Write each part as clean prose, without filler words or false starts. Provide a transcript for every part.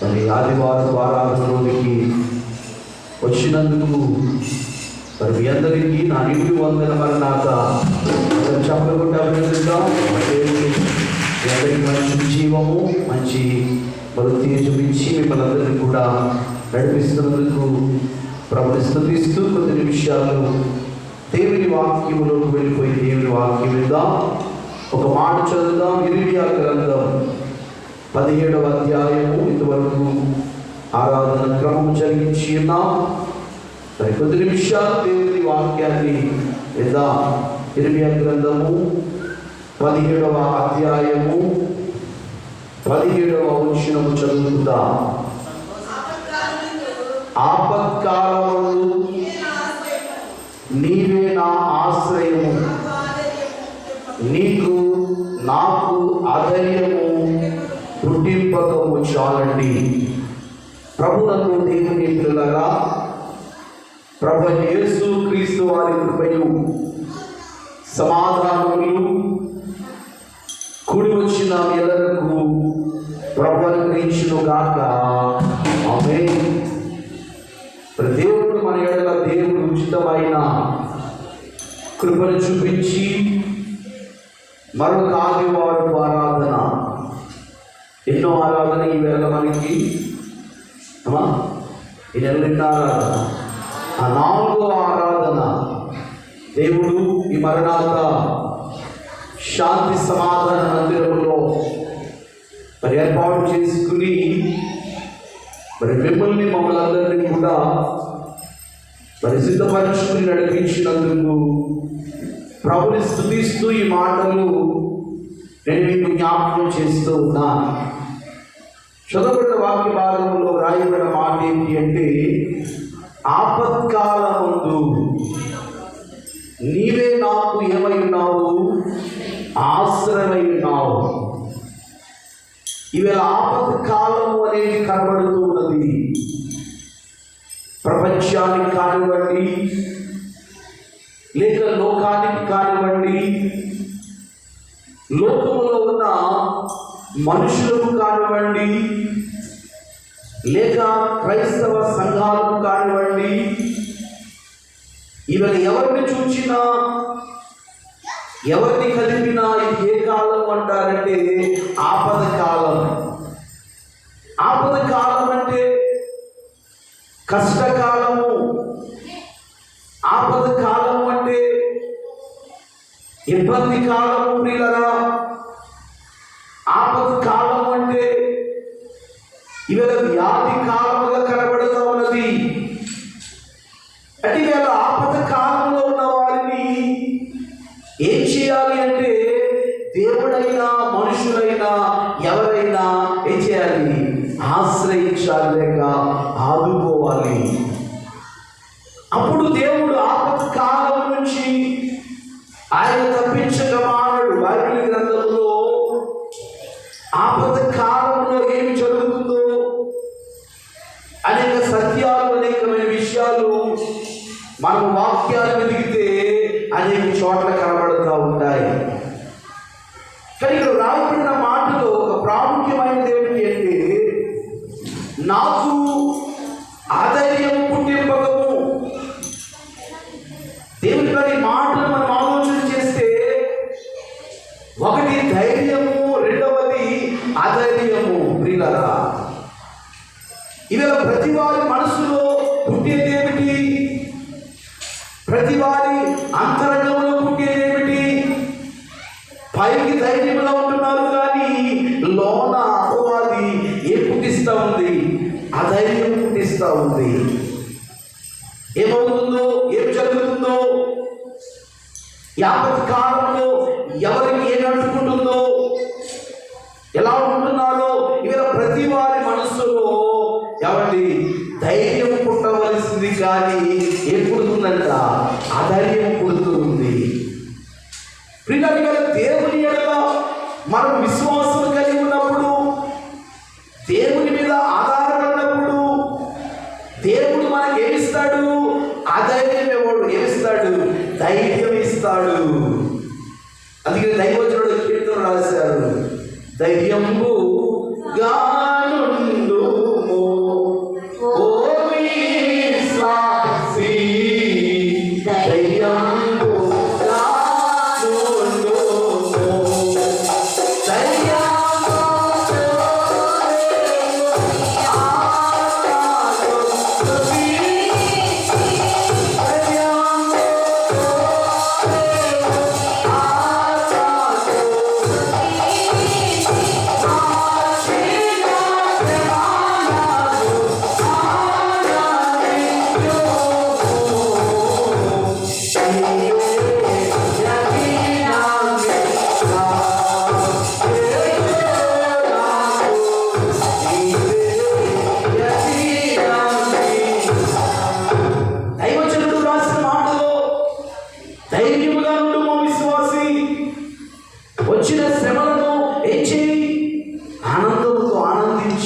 మరి ఆదివారం ఆరాధనలోనికి వచ్చినందుకు మరి మీ అందరికీ నా నిండు వందనమన్నాక చెప్పకుండా అభినందిద్దాం. మీ అందరికీ మంచి జీవము, మంచి భక్తి చూపించి మిమ్మల్ని అందరినీ కూడా నడిపిస్తున్నందుకు ప్రభుని స్తుతిస్తూ కొద్ది నిమిషాలు దేవుని వాక్యములోకి వెళ్ళిపోయి దేవుని వాక్యం విందాం. ఒక మాట చదువుదాం. ఇర్మియా గ్రంథం 17వ అధ్యాయము. ఇంతవరకు ఆరాధన క్రమం జరిగించి ఉన్నాం. మరి కొద్ది నిమిషాలు దేవుని వాక్యాన్ని విందాం. ఇర్మియా గ్రంథము 17వ అధ్యాయము 17వ వచనము చదువుకుందాం. ఆపత్కాలమందు నీవే నా ఆశ్రయము, నీకు నాకు ఆధైర్యము పుట్టింపకము చాలండి. ప్రభువునందు దేవుని పిల్లలారా, ప్రభు యేసు క్రీస్తు వారి కృపయు సమాధానములు కూడి వచ్చిన ఎల్లరకు ప్రభు అనుగ్రహించును గాక. ఆమేన్. దేవుడు మన ఎడల దేవుడు ఉచితమైన కృపను చూపించి మరొక ఆదివారం ఆరాధన, ఎన్నో ఆరాధన ఈవేళ మనకి ఈ నెల ఆరాధన, ఆ 4వ ఆరాధన దేవుడు ఈ మరణాత శాంతి సమాధాన మందిరంలో మరి ఏర్పాటు చేసుకుని మరి మిమ్మల్ని మమ్మల్ని అందరినీ కూడా మరి సిద్ధపరచుకుని నడిపించినందుకు ప్రభుని స్తుతిస్తూ ఈ మాటలు నేను మీకు జ్ఞాపకం చేస్తూ ఉన్నాను. చదవబడిన వాక్య భాగంలో రాయబడిన మాట ఏంటి అంటే, ఆపత్కాలమందు నీవే నాకు ఏమై ఉన్నావు, ఆశ్రయమై ఉన్నావు. ఈవేళ ఆపత్కాలము అనేది కనబడుతూ ఉన్నది. ప్రపంచానికి కానివ్వండి, లేక లోకానికి కానివ్వండి, లోకములో ఉన్న మనుషులకు కానివ్వండి, లేక క్రైస్తవ సంఘాలకు కానివ్వండి, ఈవేళ ఎవరిని చూచినా, ఎవరిని కలిపినా ఇది ఏ కాలం అంటారంటే ఆపద కాలం. ఆపద కాలం అంటే కష్టకాలము. ఆపద కాలము అంటే ఇబ్బంది కాలము. ప్రియులరా, ఆపద కాలము అంటే ఇవాళ వ్యాధి కాలముగా కనబడుతూ ఉన్నది. అంటే ఇవాళ ఆపద కాలంలో ఉన్న వారిని ఏం చేయాలి అంటే, దేవుడైనా మనుషులైనా ఎవరైనా ఏం చేయాలి? ఆశ్రయించాలి, లేక ఆదుకోవాలి. అప్పుడు దేవుడు ఆపద కాలం నుంచి ఆయన తప్పించక మానడు. బైబిల్ గ్రంథంలో ఆపద కాలంలో ఏమి జరుగుతుందో అనేక సత్యాలు, అనేకమైన విషయాలు మనం వాక్యాలు వెతికితే అనేక చోట్ల కనబడుతూ ఉంటాయి. కానీ ఇక్కడ రాయబడిన మాటలో ఒక ప్రాముఖ్యమైనది ఏమిటి అంటే, నాకు ఆధైర్యం పుట్టింపకము. దేవుని గారి మాటలు మనం ఆలోచన చేస్తే, ఒకటి ధైర్యము, రెండవది ఆధైర్యము. ప్రియులారా, ఇవాళ ప్రతి వారి మనసులో పుట్టేది ఏమిటి? ప్రతి వారి అంతరంగంలో పుట్టేది ఏమిటి? పైకి ధైర్యంలో ఉంటున్నారు, కానీ లోన అపవాది ఏం పుట్టిస్తూ ఉంది? అధైర్యం పుట్టిస్తూ ఉంది. ఏమవుతుందో, ఏం జరుగుతుందో, యావత్ కాలంలో ఎవరికి ఏం నడుచుకుంటుందో, ఎలా ఉంటున్నారో, ఇవాళ ప్రతి వారి మనస్సులో ఎవరి ధైర్యం పుట్టవలసింది, కానీ ఏం పుడుతుందంట? అధైర్యం పుడుతూ ఉంది. ప్రియులారా, దేవుని ఎడల మనం విశ్వాసం కలిగి ఉన్నప్పుడు, దేవుని మీద ఆధారపడినప్పుడు, దేవుడు మనకి ఏమిస్తాడు? అధైర్యం ఎవడు ఏమిస్తాడు? ధైర్యం ఇస్తాడు. అందుకే దైవజనుడు కీర్తన రాశారు, ధైర్యంబు గానుండు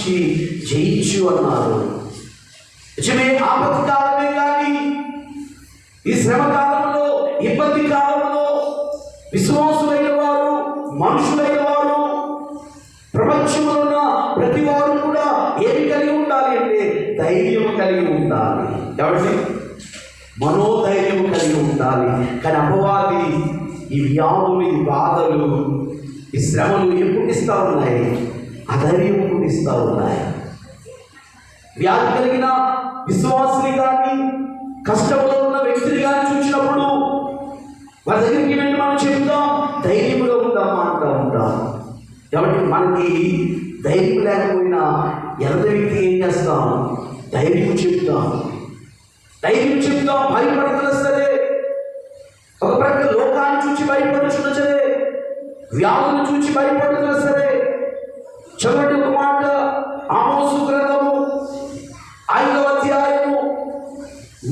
ప్రార్థించి జయించు అన్నారు. నిజమే, ఆపద కాలమే కానీ ఈ శ్రమ కాలంలో, ఇబ్బంది కాలంలో విశ్వాసులైన వారు, మనుషులైన వారు, ప్రపంచంలో ఉన్న ప్రతి వారు కూడా ఏమి కలిగి ఉండాలి అంటే ధైర్యం కలిగి ఉండాలి. కాబట్టి మనోధైర్యం కలిగి ఉండాలి. కానీ అపవాది ఈ వ్యాధులు, ఈ బాధలు, ఈ శ్రమలు ఏం పుట్టిస్తూ ఉన్నాయి? అధైర్యం పుట్టిస్తూ ఉన్నాయి. వ్యాధి కలిగిన విశ్వాసుని కానీ, కష్టంలో ఉన్న వ్యక్తిని కానీ చూసినప్పుడు వారి దగ్గరికి వెళ్ళి మనం చెప్తాం, ధైర్యంగా ఉందామా అంటూ ఉంటాం. కాబట్టి మనకి ధైర్యం లేకపోయినా ఎంత వ్యక్తి ఏం చేస్తాం? ధైర్యం చెప్తాం, భయపడుతున్నా సరే, ఒక ప్రక్క లోకాన్ని చూసి భయపడుతున్నా సరే, వ్యాధులను చూసి భయపడుతున్నా సరే. చదవండి ఒక మాట, ఆమోసు గ్రంథము 5వ అధ్యాయము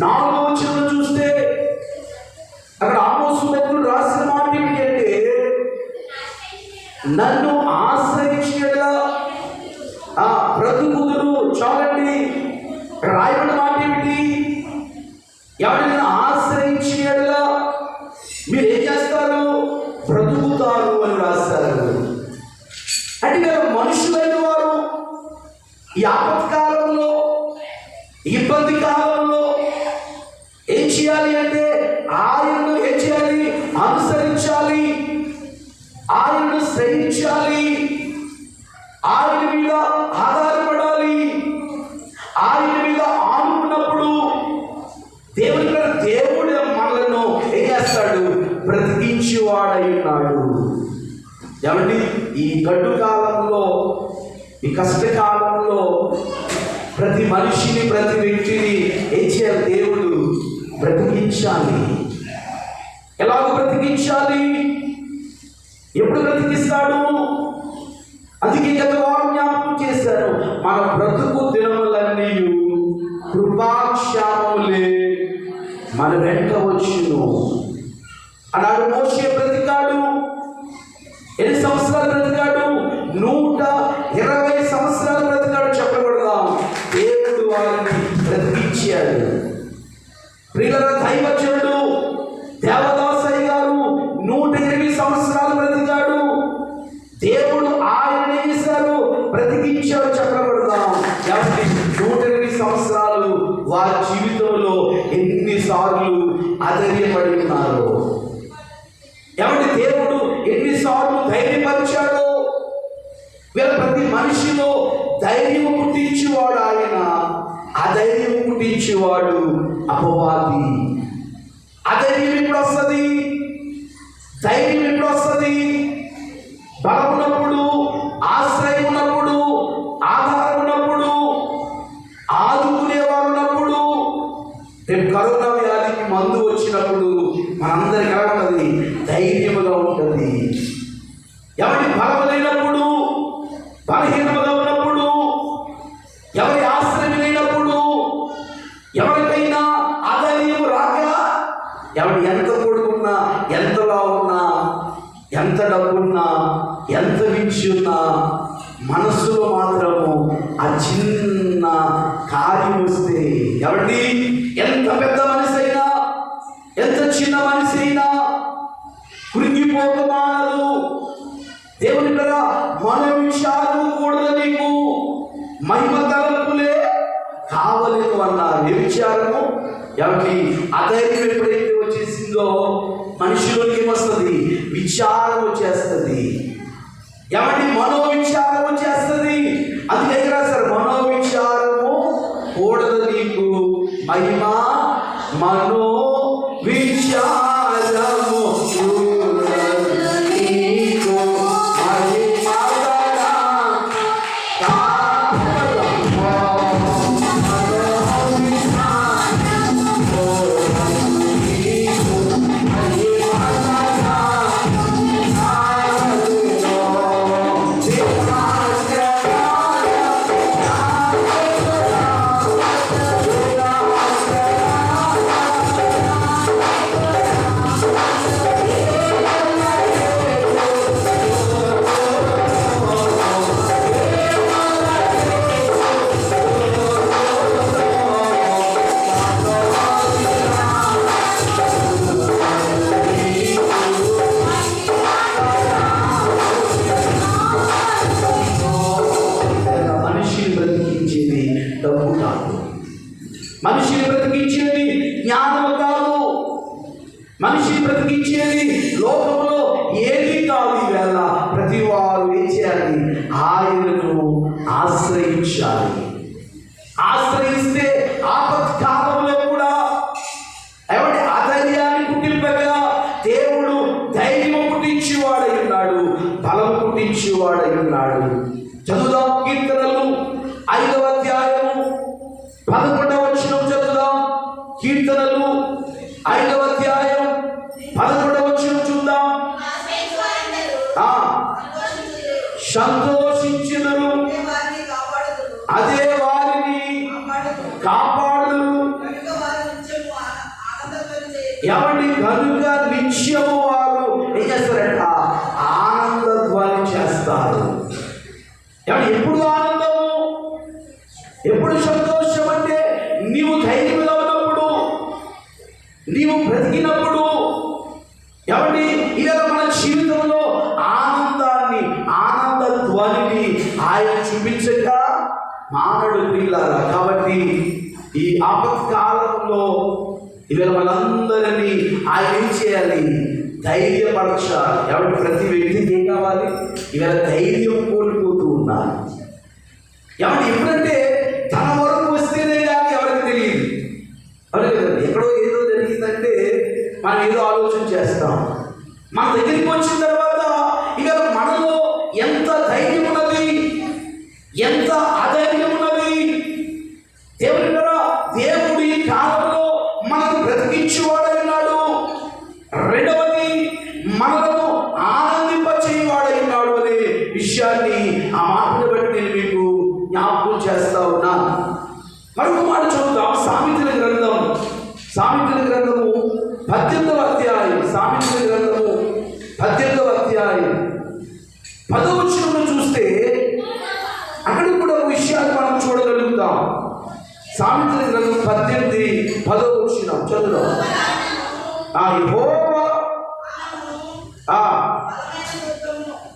4వ వచనం చూస్తే అక్కడ ఆమోసు భక్తుడు రాసిన మాట ఏమిటంటే, నన్ను ఆశ్రయించినట్లా బ్రతుకుదురు. చాలండి, రాయబడిన మాట ఏమిటి? ఎవరైనా ఆశ్రయించినట్లా మీరు ఏం చేస్తారు? బ్రతుకుతారు అని రాస్తారు. అంటే మనుషులైన వారు ఈ ఆపత్కాలంలో, ఇబ్బంది కాలంలో ఏం చేయాలి అంటే ఆయనను ఏం చేయాలి? అనుసరించాలి, ఆయనను శ్రయించాలి, ఆయన మీద ఆధారపడాలి. ఆయన మీద ఆనుకున్నప్పుడు దేవుడు మనలను ఏం చేస్తాడు? బ్రతికించేవాడై ఉన్నాడు. ఏమండి, ఈ గడ్డు కాలంలో, ఈ కష్టకాలంలో ప్రతి మనిషిని, ప్రతి వ్యక్తిని ఏం చేయాలి? దేవుడు బ్రతికించాలి. ఎలాగ బ్రతికించాలి? ఎప్పుడు బ్రతికిస్తాడు? అందుకే గత వారు జ్ఞాపకం చేశారు, మన బ్రతుకు దినములన్నీ కృపాక్షేమములే మన వెంట వచ్చును అన్నాడు. మోషే బ్రతికాడు. ఎన్ని సంవత్సరాలు బ్రతికాడు? 120 సంవత్సరాలు బ్రతికాడు. చెప్పకూడదాం, దేవుడు వారిని బ్రతికించాడు. ప్రియుల దైవజనుడు దేవదాసయ్య గారు 120 సంవత్సరాలు బ్రతికాడు. దేవుడు ఆయన చేశారు, బ్రతికించాడు. చెప్పకూడదాం. 120 సంవత్సరాలు వారి జీవితంలో ఎన్నిసార్లు అధైర్యపడి ఉన్నారు. ఎవరి దేవుడు ఎన్నిసార్లు ధైర్యపరిచాడో. వీళ్ళ ప్రతి మనిషిలో ధైర్యం పుట్టించేవాడు ఆయన, అధైర్యం పుట్టించేవాడు అపవాది. అధైర్యం ఎప్పుడు వస్తుంది? ధైర్యం ఎప్పుడు వస్తుంది? బలం ఉన్నప్పుడు, ఆశ్రయం ఉన్నప్పుడు, ఆధారం ఉన్నప్పుడు, ఆదుకునేవారు ఉన్నప్పుడు. రేపు కరోనా వ్యాధికి మందు వచ్చినప్పుడు మనందరికి ఎలా ఉంటుంది? ధైర్యముగా ఉంటుంది. ఎవరి బలం లేనప్పుడు, బలహీనముగా ఉన్నప్పుడు, ఎవరి ఆశ్రయం లేనప్పుడు, ఎవరికైనా ఆదాయం రాక, ఎవరు ఎంత కొడుకున్నా, ఎంతలా ఉన్నా, ఎంత డబ్బున్నా, ఎంత వించి ఉన్నా, మనస్సులో మాత్రము ఆ చిన్న కార్యం వస్తే, ఎవరి ఎంత పెద్ద మనిషి అయినా, ఎంత చిన్న మనిషి అయినా కృంగిపోకమానదు. దేవుని కదా, మన విషయాలు కూడదు, నీకు మహిమ తలంపులే కావలేదు అన్నారు. ఏ విచారము? ఎవరికి అధైర్యం ఎప్పుడైతే వచ్చేసిందో మనిషిలోకి ఏమొస్తుంది? విచారం వచ్చేస్తుంది. ఎవరి మనోవిచారం వచ్చేస్తుంది. అది దగ్గర రాశారు, మనోవిచారము కూడదు నీకు మహిమ, మనో విచారము డబ్బు కాదు, మనిషిని బ్రతికించేది జ్ఞానం కాదు, మనిషిని బ్రతికించేది లోకంలో ఏది కాదు. ఈవేళ ప్రతి వారు ఏం చేయాలి? ఆయనను ఆశ్రయించాలి. ఆశ్రయిస్తే ఆపత్కాలంలో కూడా ఏమంటే అధైర్యాన్ని పుట్టింపగా దేవుడు ధైర్యం పుట్టించేవాడై ఉన్నాడు, బలం పుట్టించేవాడై ఉన్నాడు. చదువుదాం కీర్తనలు 5వ అధ్యాయము 11వ వచనం చదువుదాం. కీర్తనలు 5వ అధ్యాయం 11వ వచనం చూద్దాం. సంతోషించుదురు, అదే వారిని కాపాడుదురు. ఎవరి కనుక నిత్యము వారు ఏం చేస్తారంట? ఆనంద ధ్వని చేస్తారు. ఎప్పుడు ఆనందము, ఎప్పుడు సంతోషం అంటే నీవు ధైర్యంగా ఉన్నప్పుడు, నీవు బ్రతికినప్పుడు. ఎవరి ఇలా మన జీవితంలో ఆనందాన్ని, ఆనంద ధ్వనిని ఆయన చూపించక మానడు ప్రియులారా. కాబట్టి ఈ ఆపత్కాలంలో ఇవాళ మనందరినీ ఆయన ఏం చేయాలి? ధైర్యపరచాలి. ఎవరి ప్రతి వ్యక్తికి ఏం కావాలి? ఇవాళ ధైర్యం కోల్పోతూ ఉన్నారు. ఎవరి ఎప్పుడంటే తన వరకు వస్తేనే కానీ ఎవరికి తెలియదు. ఎవరికి తెలియదు. ఎక్కడో ఏదో జరిగిందంటే మనం ఏదో ఆలోచన చేస్తాం. మన దగ్గరికి వచ్చిన తర్వాత ఇవాళ మనలో ఎంత ధైర్యం ఉన్నది, ఎంత అధైర్యం ఉన్నది. దేవుడి కాలంలో మనకు బ్రతికించేవాడై ఉన్నాడు. రెండవది మనలను ఆనందింపచేయవాడై ఉన్నాడు అనే విషయాన్ని ఆ మాటను బట్టి నేను మీకు జ్ఞాపకం చేస్తా ఉన్నాను. మరొక మాట చదువుతాం. సామెతల గ్రంథం, సామెతల గ్రంథము 18వ అధ్యాయం, సామెతల గ్రంథము 18వ అధ్యాయం 10వ వచనంలో చూస్తే అక్కడ కూడా ఒక విషయాన్ని మనం చూడగలుగుతాం. సామెతల గ్రంథం 18:10వ వచనం చదువుదాం. యెహోవా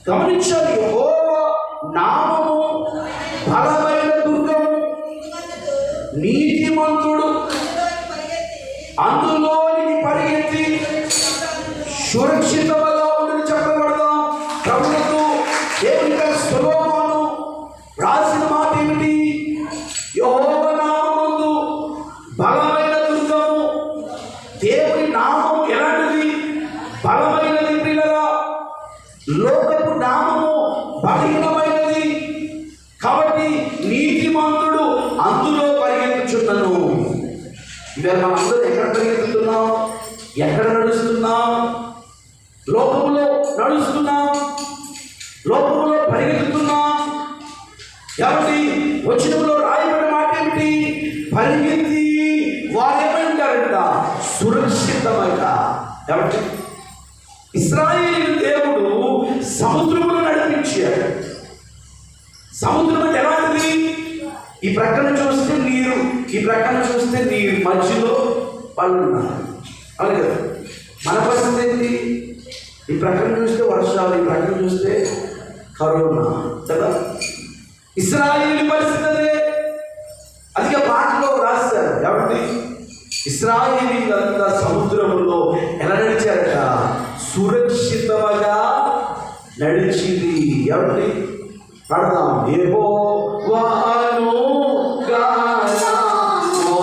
గమనించాలి. యెహోవా నామము బలమైన దుర్గము, నీతిమంతుడు అందులోనికి పరిగెత్తి సురక్షితంగా ఉండి చెప్పబడదాం. ప్రభువుకు దేవుని సొలొమోను రాసిన మాట ఏమిటి? యెహోవా నామముందు బలమైన దుర్గము. దేవుని నామం ఎలాంటిది? బలమైనది ప్రియులారా. లోకపు నామము బలహీనమైనది. కాబట్టి నీతిమంతుడు అందులో పరిగెత్తుచున్నను. ఇవాళ మనం అందరూ ఎక్కడ పరిగెత్తుతున్నాం? ఎక్కడ నడుస్తున్నాం? లోకములో నడుస్తున్నాం, లోకములో పరిగెత్తుతున్నాం. కాబట్టి వచనంలో రాయబడిన మాట ఏమిటి? పరిగెత్తి వారేమంటారంట? సురక్షితమైన. కాబట్టి ఇశ్రాయేలు దేవుడు సముద్రమును నడిపించాడు. సముద్రం అంటే ఎలాంటిది? ఈ ప్రక్కన చూస్తే నీరు, ఈ ప్రక్కన చూస్తే నీరు, మధ్యలో వాళ్ళు ఉన్నారు. అవును కదా? మన పరిస్థితి ఏంటి? ఈ ప్రక్కన చూస్తే వర్షాలు, ఈ ప్రక్కన చూస్తే కరోనా కదా. ఇశ్రాయేలు పరిస్థితి అదే. అదిగా పాటలో రాస్తారు. కాబట్టి ఇశ్రాయేలీలంతా సముద్రములో ఎలా నడిచారట? సురక్షితంగా నడిచింది. ఎవరి పడదాం. యెహోవాను గానము,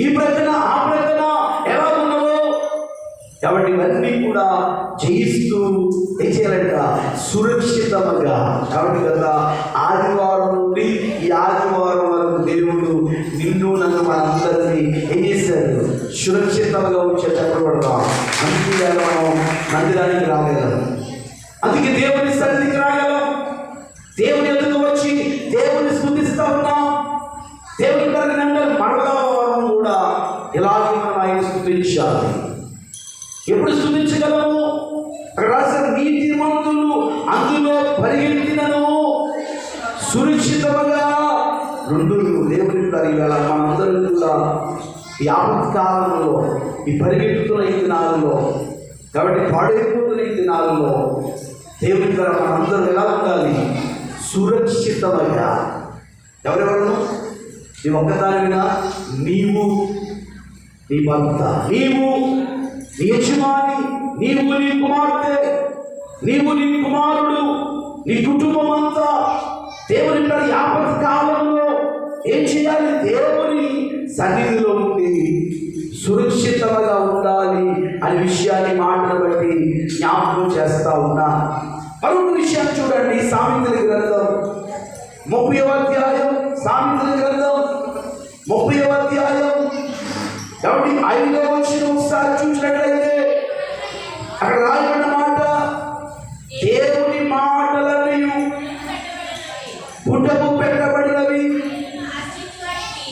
ఈ ప్రక్కన ఆ ప్రక్కన ఎలా ఉన్నావో కాబట్టి ఇవన్నీ కూడా జయిస్తూ ఏం చేయాలంట? సురక్షితంగా. కాబట్టి కదా ఆదివారం నుండి ఈ ఆదివారం వరకు దేవుడు నిన్ను నన్ను మనందరినీ ఏం చేశాడు? సురక్షితంగా ఉంచేటప్పుడు పడతాం. అందుకే మనం మందిరానికి రాగలం, అందుకే దేవుని సన్నిధికి రాగలం, దేవుని ఎదుగు వచ్చి దేవుని స్తుతిస్తూ ఉన్నాం. దేవుని కలిగిన మరలా వారం కూడా ఇలాగే మనం ఆయన స్తుతించాలి. ఎప్పుడు స్తుతించగలము? అక్కడ రాసిన నీతిమంతులు అందులో పరిగెత్తినను సురక్షితముగా నుండును. దేవుని ఇవాళ మనందరం కూడా ఈ ఆపత్కాలంలో, ఈ పరిగెత్తుతున్న ఈ దినాలలో, కాబట్టి పాడైపోతున్న ఈ దినాలలో దేవుని ద్వారా మనందరం ఎలా ఉండాలి? సురక్షితముగా. ఎవరెవరు? నీ ఒక్కదానిగా నీవు, నీ భర్త, నీవు నీ యజమాని, నీవు నీ కుమార్తె, నీవు నీ కుమారుడు, నీ కుటుంబం అంతా దేవుని ఆపద కాలంలో ఏం చేయాలి? దేవుని సన్నిధిలో ఉండి సురక్షితంగా ఉండాలి అనే విషయాన్ని మాటను బట్టి జ్ఞాపకం చేస్తా ఉన్నా. మరొక విషయాన్ని చూడండి, సామెతల గ్రంథం 30వ అధ్యాయం, సామెతల గ్రంథం 30వ అధ్యాయం కాబట్టి 5వ వచనం ఒకసారి చూసినట్లయితే అక్కడ రాయబడిన మాట, దేవుని మాటలన్నీ పుటము పెట్టబడినవి.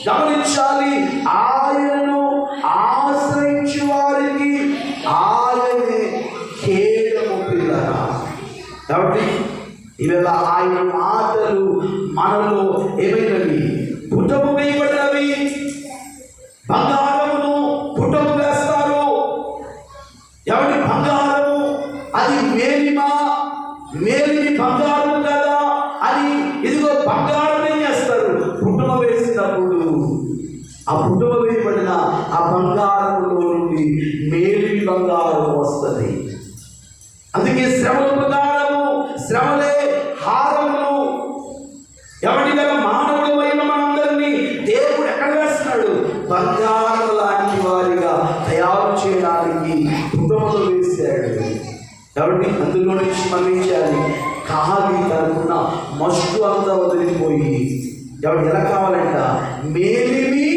గమనించాలి, ఆయనను ఆశ్రయించు వారికి ఆయనే కేడము పిల్లరా. కాబట్టి ఇవాళ ఆయన మాటలు మనలో ఏమైనవి? పుటము వేయబడినవి. బంగారమును పుటము వేస్తారు. ఎవరి బంగారము అది మేలిమా, మేలిమి బంగారం కదా అని ఇదిగో బంగారం ఏం చేస్తారు? పుటమ వేసినప్పుడు ఆ పుటమ వేయబడిన ఆ బంగారంలో నుండి మేలిమి బంగారం వస్తుంది. అందుకే శ్రమల బంగారము, శ్రమలే హారములు. ఎవరి గల మానవుడు అయిన మనందరినీ దేవుడు ఎక్కడ వేస్తున్నాడు? బంగారం లాంటి వారిగా తయారు చేయడానికి పుటమలో వేశాడు. కాబట్టి అందులో నుంచి మనం ఏం చేయాలి? కాలి తనుకున్న మస్టు అంతా వదిలిపోయి ఎవరు ఎలా కావాలంట? మేలిమి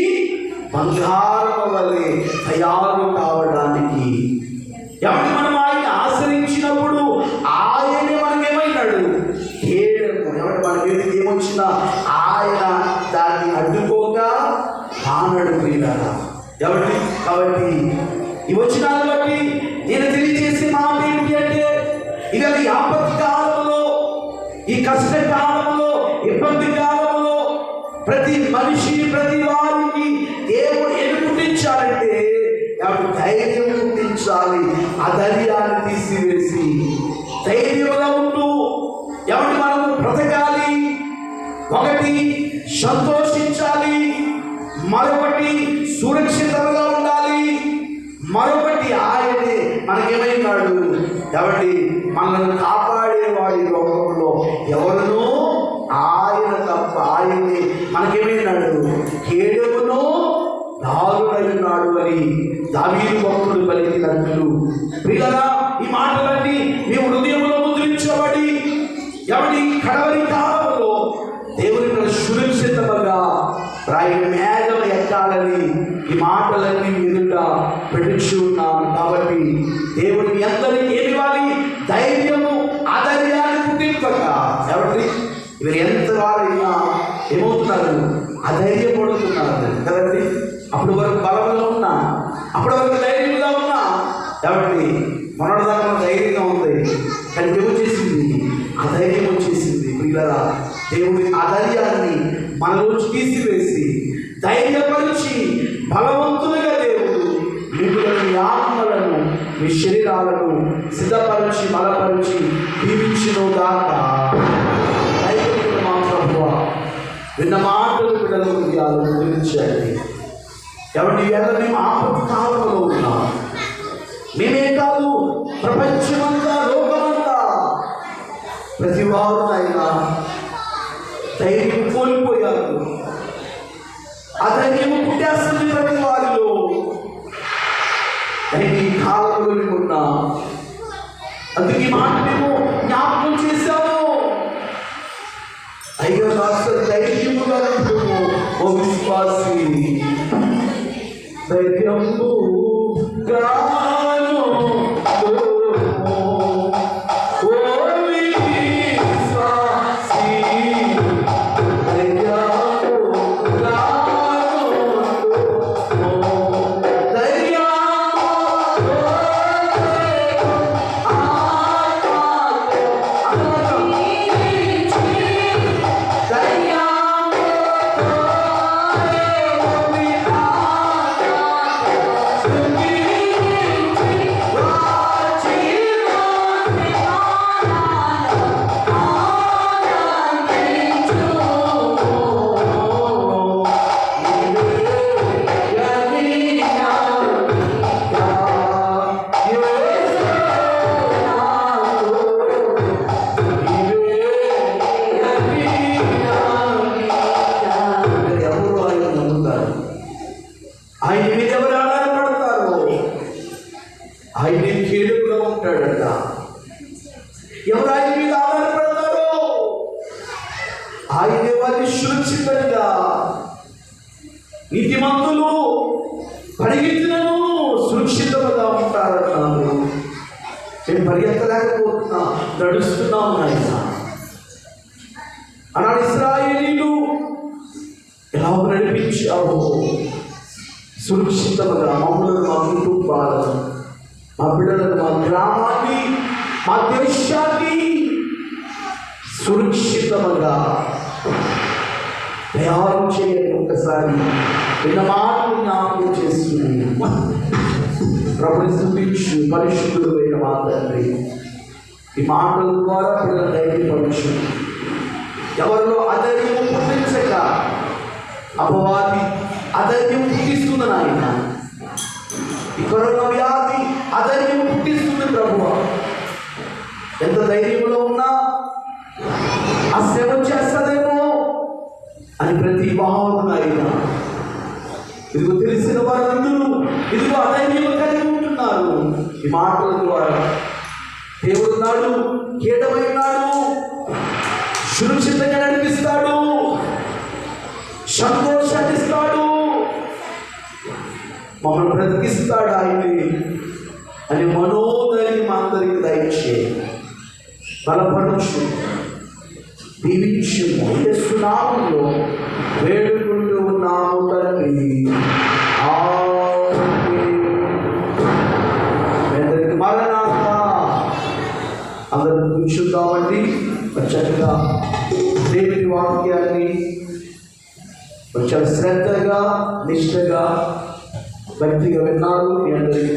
బంగారం వలె తయారు కావడానికి. ఎవరి మనం ఆయన ఆశ్రయించినప్పుడు ఆయనే మనకేమైనాడు? కేడము. ఎవరి మన మీద ఏమొచ్చినా ఆయన దాన్ని అడ్డుకోగా మానడు ప్రియులారా. ఎవరి కాబట్టి ఈ వచనాన్ని బట్టి నేను తెలియజేసే మాట ఏంటి అంటే, ఇవాళ ఈ ఆపత్తి కాలంలో, ఈ కష్టకాలంలో, ఇబ్బంది కాలంలో ప్రతి మనిషి, ప్రతి వారికి దేవుడు ఏమి పుట్టించాలంటే ధైర్యం పుట్టించాలి. ఆ ధైర్యాన్ని తీసివేసి ధైర్యంగా ఉంటూ ఎవరి మనం బ్రతకాలి. ఒకటి సంతోషించాలి, మరొకటి సురక్షితంగా ఉండాలి, మరొకటి ఆయనే మనకేమైనాడు? కాబట్టి మనల్ని కాపాడేవాడి లోకంలో ఎవరునో ఆయన తప్ప, ఆయనే మనకేమైనాడు? కేడమునో నాలుగైనాడు అని దావీదు భక్తుడు పలికినట్లు. ప్రియులారా, ఈ మాటలన్నీ మీ హృదయంలో ముద్రించబడి ఎవరి కడవరి కాలంలో దేవుని సురక్షితంగా రాయి మేఘం ఎక్కాలని ఈ మాటలన్నీ ఎదుట పెట్టుచు ఉన్నాను. కాబట్టి దేవుడు మీ అందరికీ ఏమి ఇవ్వాలి? ధైర్యము, అధైర్యాన్ని పుట్టింపక. ఎవరి మీరు ఎంత వారైనా ఏమవుతున్నారు? అధైర్యపడుతున్నారు కదండి. అప్పటి వరకు బలంగా ఉన్నా, అప్పటి వరకు ధైర్యంగా ఉన్నా. కాబట్టి మనదాకా ధైర్యంగా ఉంది, కానీ ఏమొచ్చేసింది? అధైర్యం వచ్చేసింది. పిల్లరా, దేవుడి అధైర్యాన్ని మనలోంచి తీసివేసి ధైర్యపరిచి బలవంతులుగా దేవుడు మిమ్మల్ని, మీ ఆత్మలను, మీ శరీరాలను సిద్ధపరిచి బలపరిచి దీవించును గాక. ధైర్యం మా ప్రభువా, విన్న మాటలు బిడ్డలు హృదయాలను గురించండి. ఎవరి వేళ మేము ఆపత్తి కాలంలో ఉన్నాం. మేమే కాదు, ప్రపంచమంతా, లోకమంతా, ప్రతి వారు అయినా ధైర్యం కోల్పోయారు. ఆ ధైర్యం పుట్టేస్తుంది ప్రతి వారు. ధైర్యము గాను ఆయన మీద ఎవరు ఆధారపడతారు? ఆయన కేడులో ఉంటాడట. ఎవరు ఆయన మీద ఆధారపడతారో ఆయనే వారిని సురక్షితంగా నీతిమంతులు పరిగెత్తినను సురక్షితంగా ఉంటారన్నారు. మేము పరిగెత్తలేకపోతున్నా, నడుస్తున్నాము నాయన అన్నాడు. ఇశ్రాయేలీలు ఎలా నడిపించావు సురక్షితంగా మమ్మల్ని, మా కుటుంబాలను, మా బిడ్డలను, మా గ్రామాన్ని, మా దేశాన్ని సురక్షితంగా తయారు చేయండి. ఒకసారి విన్న మాటలు జ్ఞాపకం చేస్తున్నాయి. ప్రభుని స్తుతించు, పరిశుద్ధుడు అయిన మా తండ్రి, ఈ మాటల ద్వారా పిల్లల ధైర్యపరచు. ఎవరిలో అధైర్యం పుట్టించక అపవాది అధైర్యం పుట్టిస్తుంది నాయన. ఈ కరోనా వ్యాధి అధైర్యం పుట్టిస్తుంది ప్రభువా. ఎంత ధైర్యంలో ఉన్నా ఆ శ్రమ చేస్తుందేమో అని ప్రతి భావన నాయన. ఇదిగో తెలిసిన వారందరూ ఇదిగో అధైర్యం కలిగి ఉంటున్నారు. ఈ మాటల ద్వారా దేవుడు నాడు కీడమైనాడు, సురక్షితంగా నడిపిస్తాడు, సంతోషాన్ని ఇస్తాడు, మమ్మల్ని బ్రతికిస్తాడు ఆయన్ని అని మనోధైర్యం అందరికి దయచేయి. బలపరచు, దీవించు. యేసునామములో వేడుకుంటూ ఉన్నాము తండ్రి. అందరికి మరణాత. అందరూ కూర్చుందామండి. చక్కగా దేవుని వాక్యాన్ని కొంచెం శ్రద్ధగా, నిష్ఠగా, భక్తిగా విన్నారు. మీ అందరికీ